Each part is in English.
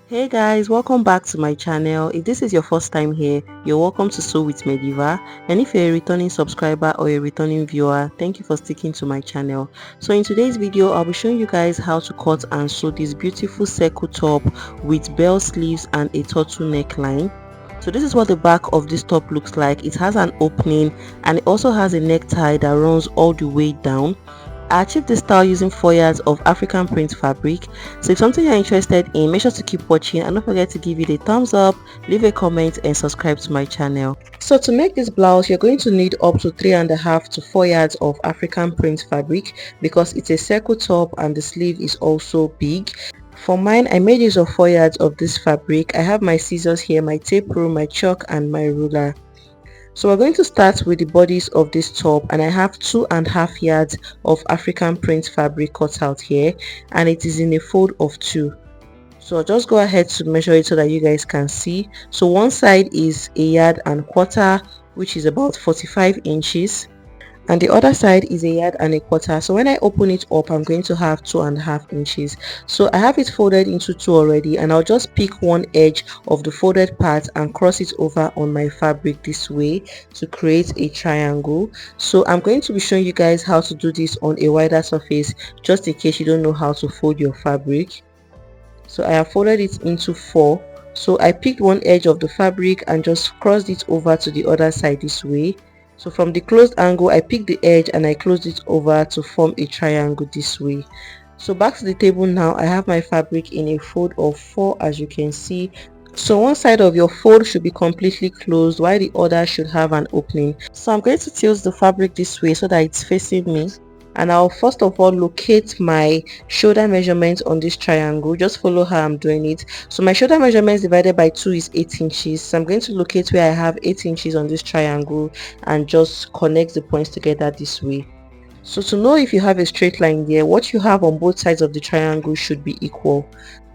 Hey guys, welcome back to my channel. If this is your first time here, you're welcome to Sew with Mediva, and if you're a returning subscriber or a returning viewer, thank you for sticking to my channel. So in today's video, I'll be showing you guys how to cut and sew this beautiful circle top with bell sleeves and a turtle neckline. So this is what the back of this top looks like. It has an opening and it also has a necktie that runs all the way down. I achieved this style using 4 yards of African print fabric. So if something you're interested in, make sure to keep watching and don't forget to give it a thumbs up, leave a comment and subscribe to my channel. So to make this blouse, you're going to need up to 3.5 to 4 yards of African print fabric because it's a circle top and the sleeve is also big. For mine, I made use of 4 yards of this fabric. I have my scissors here, my tape rule, my chalk and my ruler. So we're going to start with the bodice of this top, and I have 2.5 yards of African print fabric cut out here, and it is in a fold of 2. So I'll just go ahead to measure it so that you guys can see. So one side is 1.25 yards, which is about 45 inches, and the other side is 1.25 yards. So when I open it up, I'm going to have 2.5 inches. So I have it folded into 2 already, and I'll just pick one edge of the folded part and cross it over on my fabric this way to create a triangle. So I'm going to be showing you guys how to do this on a wider surface, just in case you don't know how to fold your fabric. So I have folded it into 4. So I picked one edge of the fabric and just crossed it over to the other side this way. So from the closed angle, I picked the edge and I closed it over to form a triangle this way. So back to the table now, I have my fabric in a fold of 4, as you can see. So one side of your fold should be completely closed while the other should have an opening. So I'm going to tilt the fabric this way so that it's facing me, and I'll first of all locate my shoulder measurement on this triangle. Just follow how I'm doing it. So my shoulder measurements divided by 2 is 8 inches. So I'm going to locate where I have 8 inches on this triangle and just connect the points together this way. So to know if you have a straight line there, what you have on both sides of the triangle should be equal.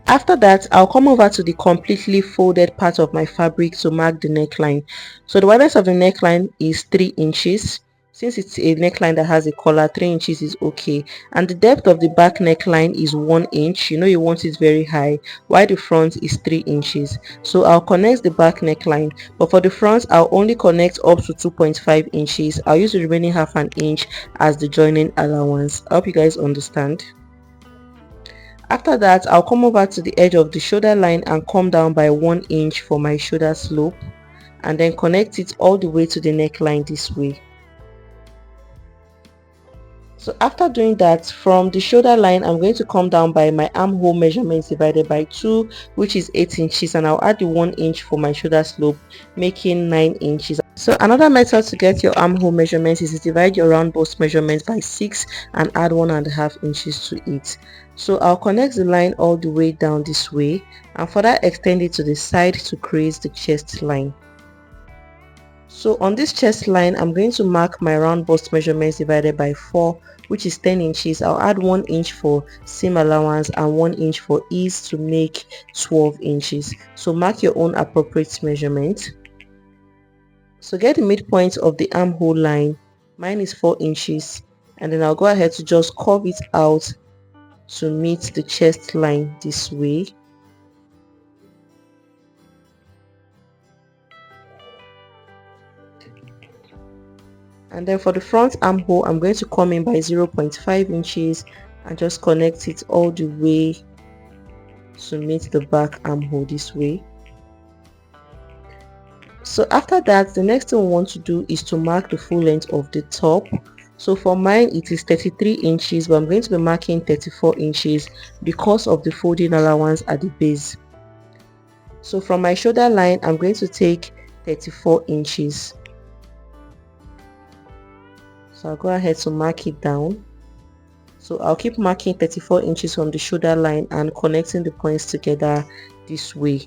After that, I'll come over to the completely folded part of my fabric to mark the neckline. So the width of the neckline is 3 inches. Since it's a neckline that has a collar, 3 inches is okay. And the depth of the back neckline is 1 inch. You know you want it very high, while the front is 3 inches. So I'll connect the back neckline, but for the front, I'll only connect up to 2.5 inches. I'll use the remaining half an inch as the joining allowance. I hope you guys understand. After that, I'll come over to the edge of the shoulder line and come down by 1 inch for my shoulder slope, and then connect it all the way to the neckline this way. So after doing that, from the shoulder line, I'm going to come down by my armhole measurements divided by 2, which is 8 inches, and I'll add the 1 inch for my shoulder slope, making 9 inches. So another method to get your armhole measurements is to divide your round bust measurements by 6 and add 1.5 inches to it. So I'll connect the line all the way down this way and further extend it to the side to create the chest line. So on this chest line, I'm going to mark my round bust measurements divided by 4, which is 10 inches. I'll add 1 inch for seam allowance and 1 inch for ease to make 12 inches. So mark your own appropriate measurement. So get the midpoint of the armhole line. Mine is 4 inches, and then I'll go ahead to just curve it out to meet the chest line this way. And then for the front armhole, I'm going to come in by 0.5 inches and just connect it all the way to meet the back armhole this way. So after that, the next thing we want to do is to mark the full length of the top. So for mine, it is 33 inches, but I'm going to be marking 34 inches because of the folding allowance at the base. So from my shoulder line, I'm going to take 34 inches. So I'll go ahead to mark it down. So I'll keep marking 34 inches from the shoulder line and connecting the points together this way.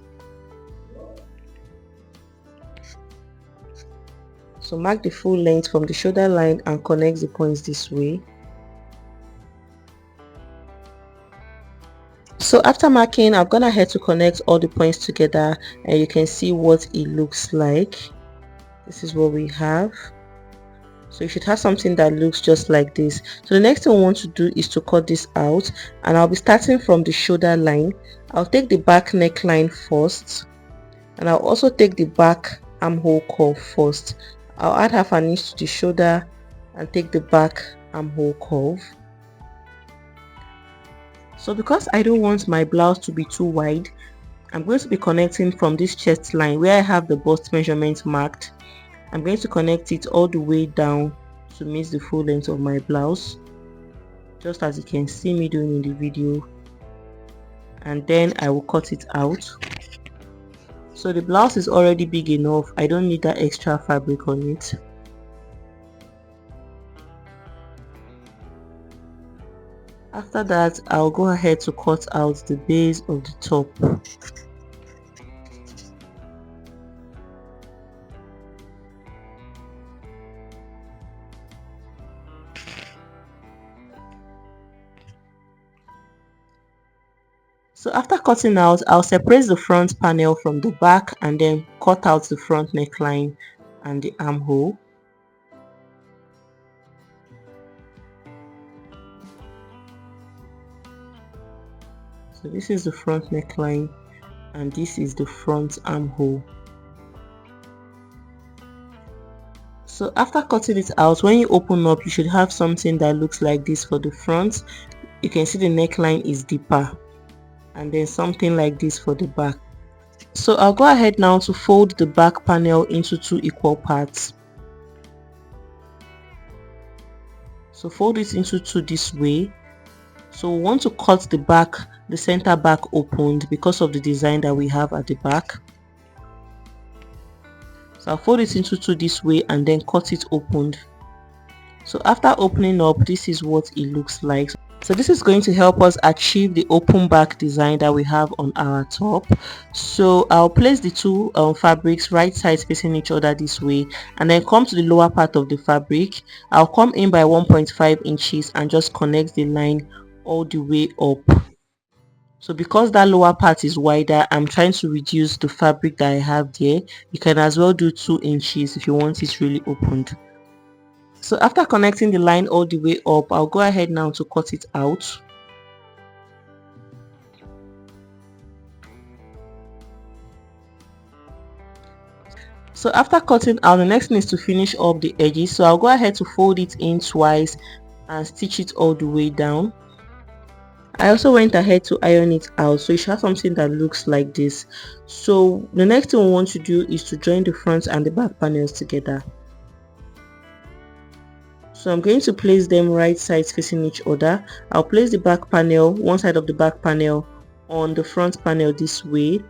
So mark the full length from the shoulder line and connect the points this way. So after marking, I've gone ahead to connect all the points together, and you can see what it looks like. This is what we have. So you should have something that looks just like this. So the next thing we want to do is to cut this out, and I'll be starting from the shoulder line. I'll take the back neckline first, and I'll also take the back armhole curve first. I'll add half an inch to the shoulder and take the back armhole curve. So because I don't want my blouse to be too wide, I'm going to be connecting from this chest line where I have the bust measurement marked. I'm going to connect it all the way down to meet the full length of my blouse, just as you can see me doing in the video, and then I will cut it out. So the blouse is already big enough, I don't need that extra fabric on it. After that, I'll go ahead to cut out the base of the top. So after cutting out, I'll separate the front panel from the back and then cut out the front neckline and the armhole. So this is the front neckline and this is the front armhole. So after cutting it out, when you open up, you should have something that looks like this for the front. You can see the neckline is deeper, and then something like this for the back. So I'll go ahead now to fold the back panel into 2 equal parts. So fold it into 2 this way. So we want to cut the back, the center back opened because of the design that we have at the back. So I'll fold it into 2 this way and then cut it opened. So after opening up, this is what it looks like. So this is going to help us achieve the open back design that we have on our top. So I'll place the 2 fabrics right sides facing each other this way, and then come to the lower part of the fabric. I'll come in by 1.5 inches and just connect the line all the way up. So because that lower part is wider, I'm trying to reduce the fabric that I have there. You can as well do 2 inches if you want it really opened. So after connecting the line all the way up, I'll go ahead now to cut it out. So after cutting out, the next thing is to finish up the edges. So I'll go ahead to fold it in twice and stitch it all the way down. I also went ahead to iron it out, so you should have something that looks like this. So the next thing we want to do is to join the front and the back panels together. So I'm going to place them right sides facing each other. I'll place the back panel, one side of the back panel on the front panel this way.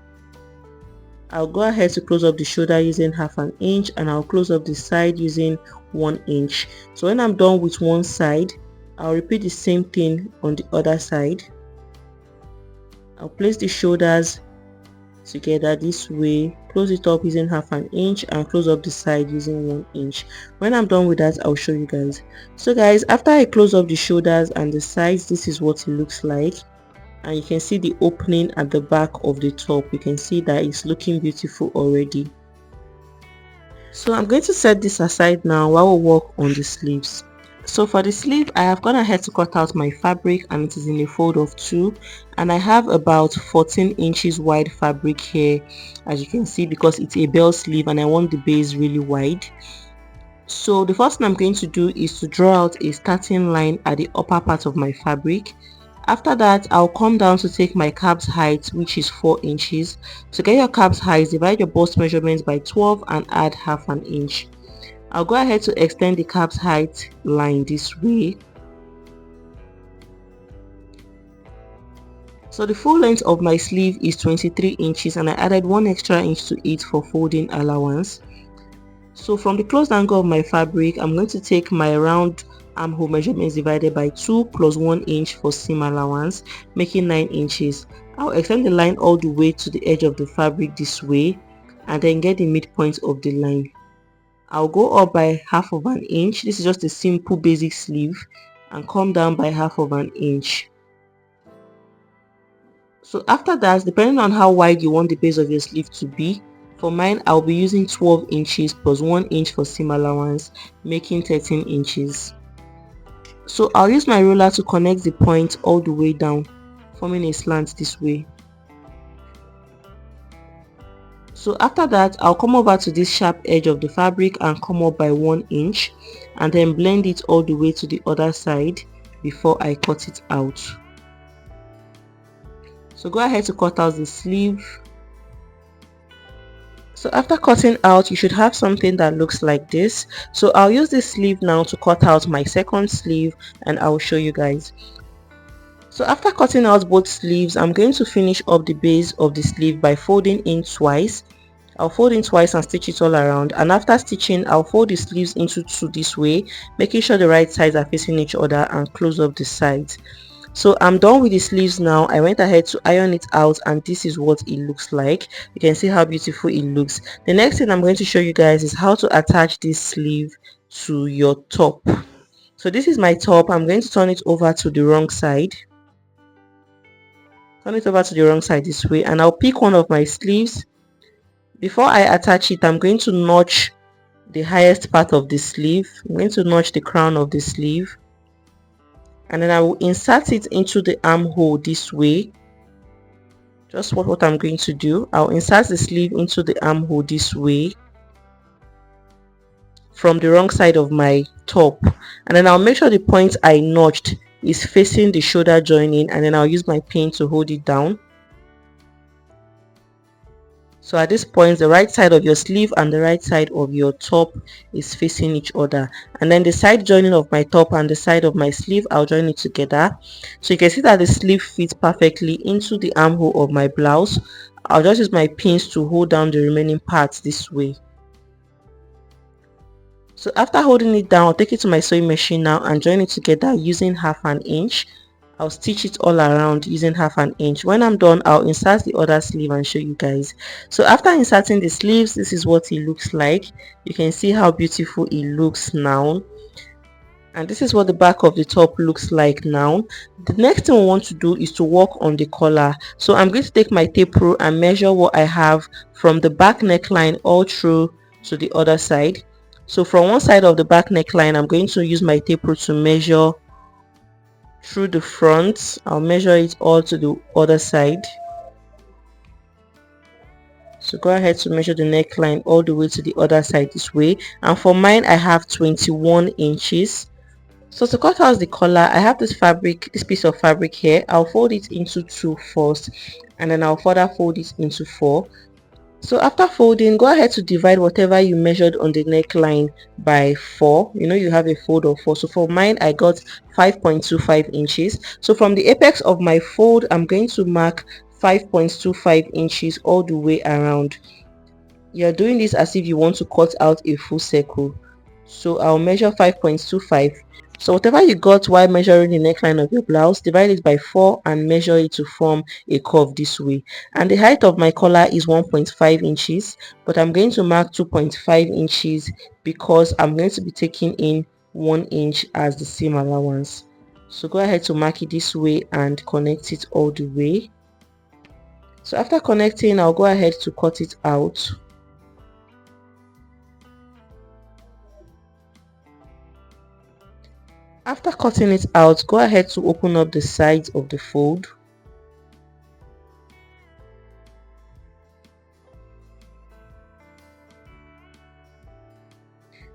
I'll go ahead to close up the shoulder using half an inch, and I'll close up the side using 1 inch. So when I'm done with one side, I'll repeat the same thing on the other side. I'll place the shoulders together this way, close it up using half an inch, and close up the side using 1 inch. When I'm done with that, I'll show you guys. So guys, after I close up the shoulders and the sides, this is what it looks like. And you can see the opening at the back of the top. You can see that it's looking beautiful already. So I'm going to set this aside now while we work on the sleeves. So for the sleeve, I have gone ahead to cut out my fabric, and it is in a fold of 2, and I have about 14 inches wide fabric here, as you can see, because it's a bell sleeve and I want the base really wide. So the first thing I'm going to do is to draw out a starting line at the upper part of my fabric. After that, I'll come down to take my calves height, which is 4 inches. To get your calves height, divide your bust measurements by 12 and add half an inch. I'll go ahead to extend the calves height line this way. So the full length of my sleeve is 23 inches, and I added 1 extra inch to it for folding allowance. So from the closed angle of my fabric, I'm going to take my round armhole measurements divided by 2 plus 1 inch for seam allowance, making 9 inches. I'll extend the line all the way to the edge of the fabric this way, and then get the midpoint of the line. I'll go up by half of an inch. This is just a simple basic sleeve, and come down by half of an inch. So after that, depending on how wide you want the base of your sleeve to be, For mine, I'll be using 12 inches plus 1 inch for seam allowance, making 13 inches. So I'll use my ruler to connect the point all the way down, forming a slant this way. So after that, I'll come over to this sharp edge of the fabric and come up by 1 inch and then blend it all the way to the other side before I cut it out. So go ahead to cut out the sleeve. So after cutting out, you should have something that looks like this. So I'll use this sleeve now to cut out my second sleeve and I'll show you guys. So after cutting out both sleeves, I'm going to finish up the base of the sleeve by folding in twice. I'll fold in twice and stitch it all around, and after stitching I'll fold the sleeves into two this way, making sure the right sides are facing each other and close up the sides. So I'm done with the sleeves now. I went ahead to iron it out and this is what it looks like. You can see how beautiful it looks. The next thing I'm going to show you guys is how to attach this sleeve to your top. So this is my top. I'm going to turn it over to the wrong side. Turn it over to the wrong side this way, and I'll pick one of my sleeves. Before I attach it, I'm going to notch the highest part of the sleeve. I'm going to notch the crown of the sleeve, and then I will insert it into the armhole this way. Just what I'm going to do. I'll insert the sleeve into the armhole this way from the wrong side of my top, and then I'll make sure the point I notched is facing the shoulder joining, and then I'll use my pin to hold it down. So at this point, the right side of your sleeve and the right side of your top is facing each other, and then the side joining of my top and the side of my sleeve, I'll join it together. So you can see that the sleeve fits perfectly into the armhole of my blouse. I'll just use my pins to hold down the remaining parts this way. So after holding it down, I'll take it to my sewing machine now and join it together using 1/2 inch. I'll stitch it all around using 1/2 inch. When I'm done, I'll insert the other sleeve and show you guys. So after inserting the sleeves, this is what it looks like. You can see how beautiful it looks now, and this is what the back of the top looks like now. The next thing we want to do is to work on the collar. So I'm going to take my tape rule and measure what I have from the back neckline all through to the other side. So from one side of the back neckline, I'm going to use my tape rule to measure through the front. I'll measure it all to the other side. So go ahead to measure the neckline all the way to the other side this way, and for mine I have 21 inches. So to cut out the collar, I have this piece of fabric here. I'll fold it into 2 first, and then I'll further fold it into 4. So after folding, go ahead to divide whatever you measured on the neckline by 4. You know you have a fold of 4. So for mine, I got 5.25 inches. So from the apex of my fold, I'm going to mark 5.25 inches all the way around. You're doing this as if you want to cut out a full circle. So I'll measure 5.25. So whatever you got while measuring the neckline of your blouse, divide it by 4 and measure it to form a curve this way. And the height of my collar is 1.5 inches, but I'm going to mark 2.5 inches because I'm going to be taking in 1 inch as the seam allowance. So go ahead to mark it this way and connect it all the way. So after connecting, I'll go ahead to cut it out. After cutting it out, go ahead to open up the sides of the fold.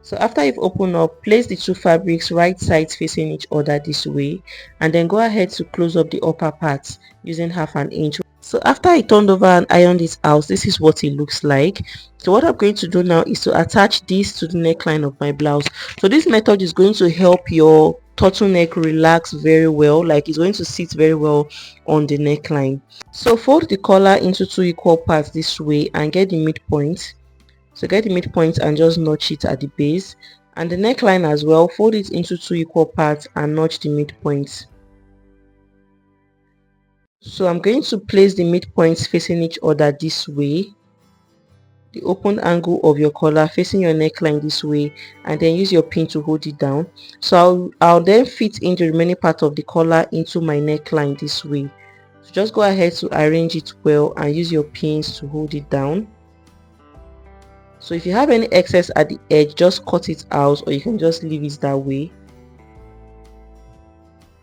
So after you've opened up, place the two fabrics right sides facing each other this way, and then go ahead to close up the upper parts using 1/2 inch. So after I turned over and ironed it out, this is what it looks like. So what I'm going to do now is to attach this to the neckline of my blouse. So this method is going to help your turtleneck relax very well, like it's going to sit very well on the neckline. So fold the collar into 2 equal parts this way and get the midpoint. So get the midpoint and just notch it at the base, and the neckline as well, fold it into 2 equal parts and notch the midpoint. So I'm going to place the midpoints facing each other this way, the open angle of your collar facing your neckline this way, and then use your pin to hold it down. So I'll then fit in the remaining part of the collar into my neckline this way. So just go ahead to arrange it well and use your pins to hold it down. So if you have any excess at the edge, just cut it out, or you can just leave it that way.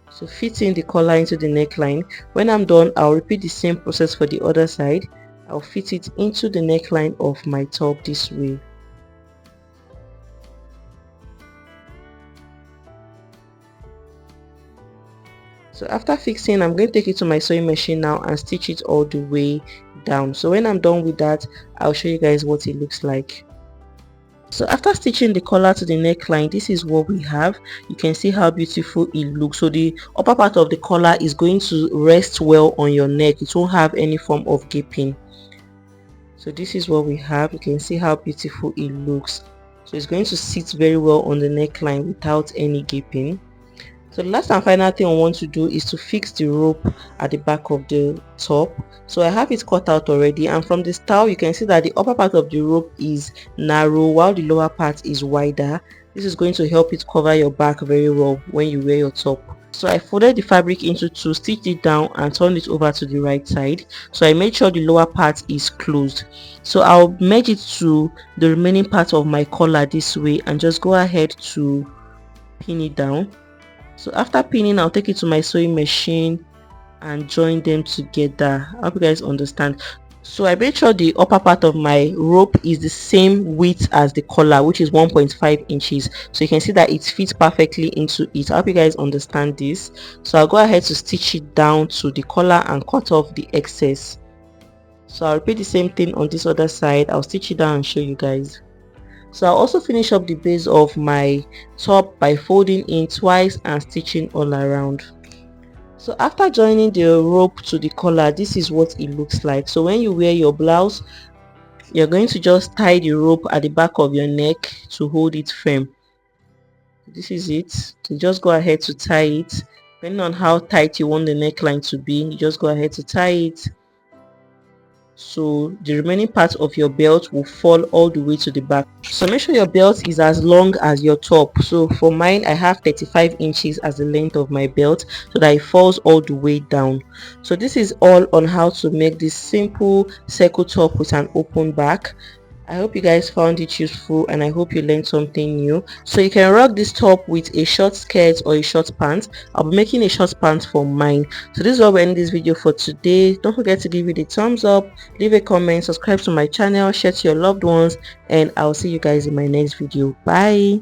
So fit in the collar into the neckline. When I'm done, I'll repeat the same process for the other side. I'll fit it into the neckline of my top this way. So after fixing, I'm going to take it to my sewing machine now and stitch it all the way down. So when I'm done with that, I'll show you guys what it looks like. So after stitching the collar to the neckline, this is what we have. You can see how beautiful it looks. So the upper part of the collar is going to rest well on your neck. It won't have any form of gaping. So this is what we have. You can see how beautiful it looks. So it's going to sit very well on the neckline without any gaping. So the last and final thing I want to do is to fix the rope at the back of the top. So I have it cut out already, and from the style you can see that the upper part of the rope is narrow while the lower part is wider. This is going to help it cover your back very well when you wear your top. So I folded the fabric into two, stitched it down and turned it over to the right side. So I made sure the lower part is closed. So I'll merge it to the remaining part of my collar this way and just go ahead to pin it down. So after pinning, I'll take it to my sewing machine and join them together. I hope you guys understand. So I made sure the upper part of my rope is the same width as the collar, which is 1.5 inches. So you can see that it fits perfectly into it. I hope you guys understand this. So I'll go ahead to stitch it down to the collar and cut off the excess. So I'll repeat the same thing on this other side. I'll stitch it down and show you guys. So I'll also finish up the base of my top by folding in twice and stitching all around. So after joining the rope to the collar, this is what it looks like. So when you wear your blouse, you're going to just tie the rope at the back of your neck to hold it firm. This is it. So just go ahead to tie it. Depending on how tight you want the neckline to be, you just go ahead to tie it. So the remaining part of your belt will fall all the way to the back. So make sure your belt is as long as your top. So for mine, I have 35 inches as the length of my belt so that it falls all the way down. So this is all on how to make this simple circle top with an open back. I hope you guys found it useful and I hope you learned something new. So you can rock this top with a short skirt or a short pant. I'll be making a short pant for mine. So this is what we're ending this video for today. Don't forget to give it a thumbs up, leave a comment, subscribe to my channel, share to your loved ones, and I'll see you guys in my next video. Bye.